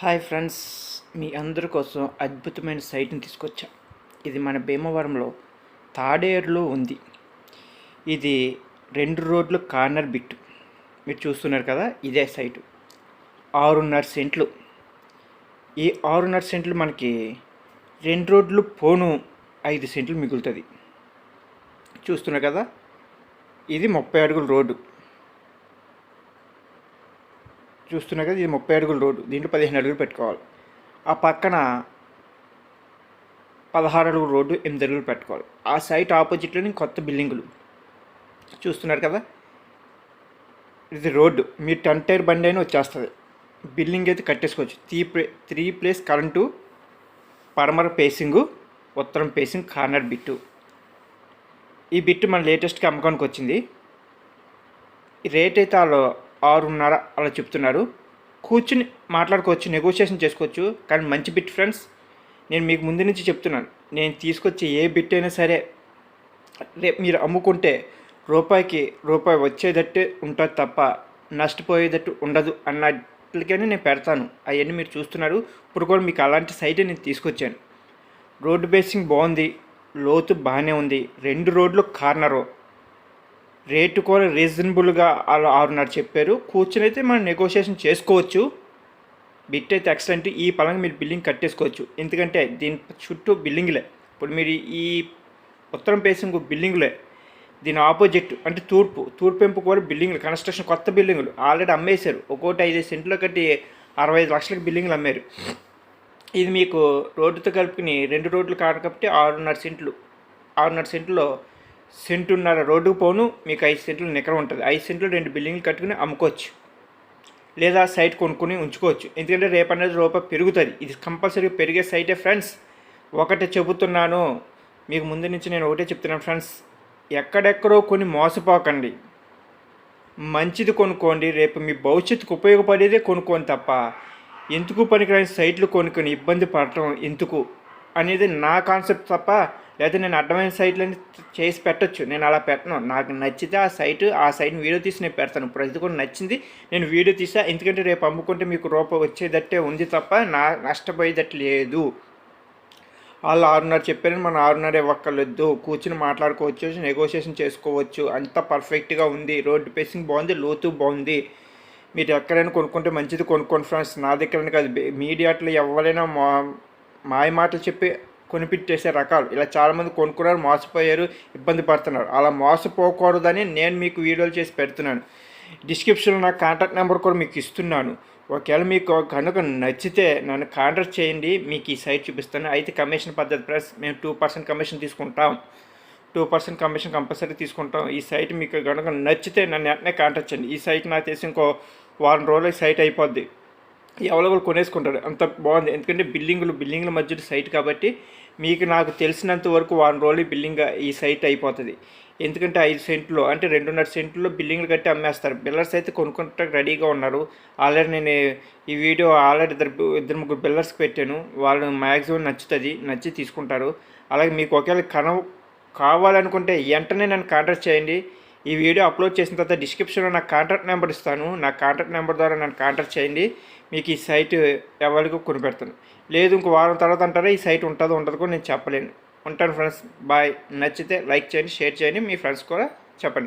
Hi friends, మీ అందరి కోసం అద్భుతమైన సైట్ని తీసుకొచ్చా. ఇది మన భీమవరంలో తాడేరులో ఉంది. ఇది 2 రోడ్లు కార్నర్ బిట్. మీరు చూస్తున్నారు కదా, ఇదే సైటు. 6.5 సెంట్లు. ఈ 6.5 సెంట్లు మనకి 2 రోడ్లు పోను 5 సెంట్లు మిగులుతుంది. చూస్తున్నారు కదా, ఇది 30 అడుగుల రోడ్డు. చూస్తున్నారు కదా, ఇది 30 అడుగుల రోడ్డు. దీంట్లో 15 అడుగులు పెట్టుకోవాలి. ఆ పక్కన 16 అడుగుల రోడ్డు, 8 అడుగులు పెట్టుకోవాలి. ఆ సైట్ ఆపోజిట్లోని కొత్త బిల్డింగులు చూస్తున్నారు కదా. ఇది రోడ్డు. మీరు 10 టైర్ బండి అయినా వచ్చేస్తుంది. బిల్డింగ్ అయితే కట్టేసుకోవచ్చు. 3 ప్లేస్ కరెంటు, పడమర పేసింగు, ఉత్తరం పేసింగ్, కార్నర్ బిట్టు. ఈ బిట్టు మన లేటెస్ట్గా అమ్మకానికి వచ్చింది. ఈ రేట్ అయితే వాళ్ళు 6.5 అలా చెప్తున్నారు. కూర్చుని మాట్లాడుకోవచ్చు, నెగోషియేషన్ చేసుకోవచ్చు. కానీ మంచి బిట్ ఫ్రెండ్స్. నేను మీకు ముందు నుంచి చెప్తున్నాను, నేను తీసుకొచ్చే ఏ బిట్ అయినా సరే రేపు మీరు అమ్ముకుంటే రూపాయికి రూపాయి వచ్చేటట్టే ఉంటుంది తప్ప నష్టపోయేటట్టు ఉండదు అన్నట్లుగానే నేను పెడతాను. అవన్నీ మీరు చూస్తున్నారు. ఇప్పుడు కూడా మీకు అలాంటి సైటే నేను తీసుకొచ్చాను. రోడ్డు బేసింగ్ బాగుంది, లోతు బాగానే ఉంది. 2 రోడ్లు కార్నరు. రేటు కూడా రీజనబుల్గా అలా 6.5 చెప్పారు. కూర్చొని అయితే మనం నెగోషియేషన్ చేసుకోవచ్చు. బిట్ అయితే ఎక్సలెంట్. ఈ పరంగా మీరు బిల్డింగ్ కట్టేసుకోవచ్చు. ఎందుకంటే దీని చుట్టూ బిల్డింగ్లే. ఇప్పుడు మీరు ఈ ఉత్తరం పేసింగ్ బిల్డింగ్లే, దీని ఆపోజిట్ అంటే తూర్పు పెంపు కూడా బిల్డింగ్లు, కన్స్ట్రక్షన్ కొత్త బిల్డింగులు ఆల్రెడీ అమ్మేశారు. ఒక్కోటి 5 సెంట్లో కట్టి 65 లక్షలకు బిల్డింగ్లు అమ్మారు. ఇది మీకు రోడ్డుతో కలుపుకుని 2 రోడ్లు కాదు కాబట్టి 6.5 సెంట్లు. 6.5 సెంట్లో సెంటున్నర రోడ్డుకు పోను మీకు 5 సెంట్లు నికర ఉంటుంది. 5 సెంట్లు 2 బిల్డింగ్లు కట్టుకుని అమ్ముకోవచ్చు, లేదా సైట్ కొనుక్కొని ఉంచుకోవచ్చు. ఎందుకంటే రేపు అనేది రూపాయి పెరుగుతుంది. ఇది కంపల్సరీ పెరిగే సైటే ఫ్రెండ్స్. ఒకటి చెబుతున్నాను మీకు ముందు నుంచి, నేను ఒకటే చెప్తున్నాను ఫ్రెండ్స్. ఎక్కడెక్కడో కొన్ని మోసపోకండి. మంచిది కొనుక్కోండి. రేపు మీ భవిష్యత్తుకు ఉపయోగపడేదే కొనుక్కోండి తప్ప ఎందుకు పనికిరాని సైట్లు కొనుక్కొని ఇబ్బంది పడటం ఎందుకు అనేది నా కాన్సెప్ట్ తప్ప. లేదా నేను అడ్డమైన సైట్లని చేసి పెట్టచ్చు, నేను అలా పెట్టను. నాకు నచ్చితే ఆ సైట్ని వీడియో తీసి నేను పెడతాను. ఇప్పుడు అది కూడా నచ్చింది, నేను వీడియో తీసా. ఎందుకంటే రేపు అమ్ముకుంటే మీకు రూపాయి వచ్చేదట్టే ఉంది తప్ప నష్టపోయేదట్టు లేదు. వాళ్ళు 6.5 చెప్పారని మనం 6.5 ఇవ్వక్కర్లేదు. కూర్చుని మాట్లాడుకోవచ్చు, నెగోషియేషన్ చేసుకోవచ్చు. అంత పర్ఫెక్ట్గా ఉంది. రోడ్డు పేసింగ్ బాగుంది, లోతు బాగుంది. మీరు ఎక్కడైనా కొనుక్కుంటే మంచిది కొనుక్కోండి ఫ్రెండ్స్. నా దగ్గర కాదు, మీడియాట్లో ఎవరైనా మాయ మాటలు చెప్పి కొనిపించేసే రకాలు ఇలా చాలామంది కొనుక్కున్నారు, మోసపోయారు, ఇబ్బంది పడుతున్నారు. అలా మోసపోకూడదని నేను మీకు వీడియోలు చేసి పెడుతున్నాను. డిస్క్రిప్షన్లో నా కాంటాక్ట్ నెంబర్ కూడా మీకు ఇస్తున్నాను. ఒకవేళ మీకు కనుక నచ్చితే నన్ను కాంటాక్ట్ చేయండి, మీకు ఈ సైట్ చూపిస్తాను. అయితే కమిషన్ పద్ధతి ప్లస్ మేము 2% కమిషన్ తీసుకుంటాం. 2% కమిషన్ కంపల్సరీ తీసుకుంటాం. ఈ సైట్ మీకు కనుక నచ్చితే నన్ను వెంటనే కాంటాక్ట్ చేయండి. ఈ సైట్ నాకు తెలిసి ఇంకో వారం రోజులు సైట్ అయిపోద్ది. ఎవరో కొనేసుకుంటారు. అంత బాగుంది. ఎందుకంటే బిల్డింగుల మధ్య సైట్ కాబట్టి మీకు నాకు తెలిసినంత వరకు వారం రోజులు ఈ సైట్ అయిపోతుంది. ఎందుకంటే 5 సెంట్లు అంటే 2.5 సెంట్లో బిల్డింగ్లు కట్టి అమ్మేస్తారు. బిల్లర్స్ అయితే కొనుక్కుంటానికి రెడీగా ఉన్నారు. ఆల్రెడీ నేను ఈ వీడియో ఆల్రెడీ ఇద్దరు ముగ్గురు బిల్లర్స్కి పెట్టాను. వాళ్ళు మ్యాక్సిమం నచ్చి తీసుకుంటారు. అలాగే మీకు ఒకవేళ కావాలనుకుంటే వెంటనే నన్ను కాంటాక్ట్ చేయండి. ఈ వీడియో అప్లోడ్ చేసిన తర్వాత డిస్క్రిప్షన్లో నాకు కాంటాక్ట్ నెంబర్ ఇస్తాను. నా కాంటాక్ట్ నెంబర్ ద్వారా నన్ను కాంటాక్ట్ చేయండి. మీకు ఈ సైట్ ఎవరికి కొనిపెడతాను. లేదు ఇంకో వారం తర్వాత అంటారా ఈ సైట్ ఉంటుందో ఉండదు కూడా నేను చెప్పలేను. ఉంటాను ఫ్రెండ్స్, బాయ్. నచ్చితే లైక్ చేయండి, షేర్ చేయండి, మీ ఫ్రెండ్స్ కూడా చెప్పండి.